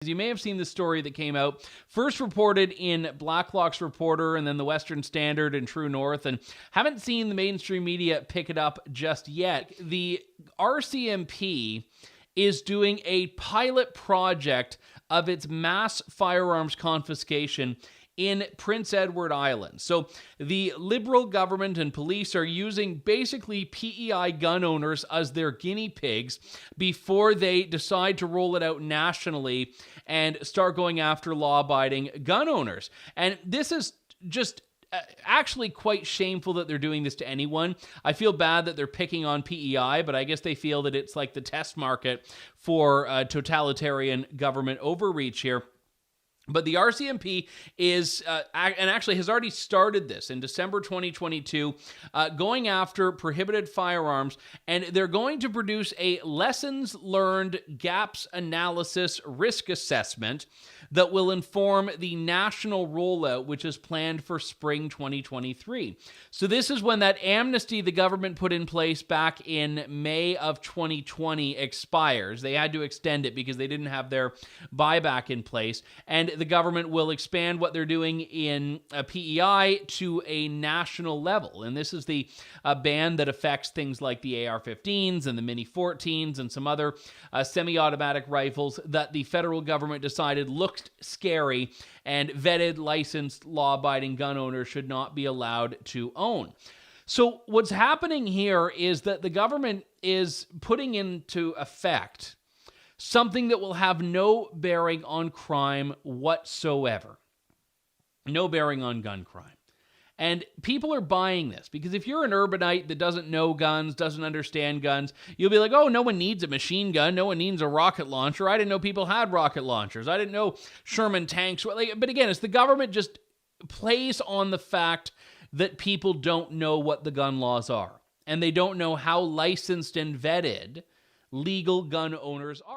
You may have seen the story that came out, first reported in Blacklock's Reporter and then the Western Standard and True North, and haven't seen the mainstream media pick it up just yet. The RCMP is doing a pilot project of its mass firearms confiscation in Prince Edward Island. So the Liberal government and police are using basically PEI gun owners as their guinea pigs before they decide to roll it out nationally and start going after law-abiding gun owners. And this is just actually quite shameful that they're doing this to anyone. I feel bad that they're picking on PEI, but I guess they feel that it's like the test market for totalitarian government overreach here. But the RCMP is, and actually has already started this in December 2022, going after prohibited firearms, and they're going to produce a lessons learned gaps analysis risk assessment that will inform the national rollout, which is planned for spring 2023. So this is when that amnesty the government put in place back in May of 2020 expires. They had to extend it because they didn't have their buyback in place, and the government will expand what they're doing in PEI to a national level. And this is the ban that affects things like the AR-15s and the Mini-14s and some other semi-automatic rifles that the federal government decided looked scary, and vetted, licensed, law-abiding gun owners should not be allowed to own. So what's happening here is that the government is putting into effect something that will have no bearing on crime whatsoever. No bearing on gun crime. And people are buying this because if you're an urbanite that doesn't know guns, doesn't understand guns, you'll be like, oh, no one needs a machine gun. No one needs a rocket launcher. I didn't know people had rocket launchers. I didn't know Sherman tanks. But again, it's the government just plays on the fact that people don't know what the gun laws are. And they don't know how licensed and vetted legal gun owners are.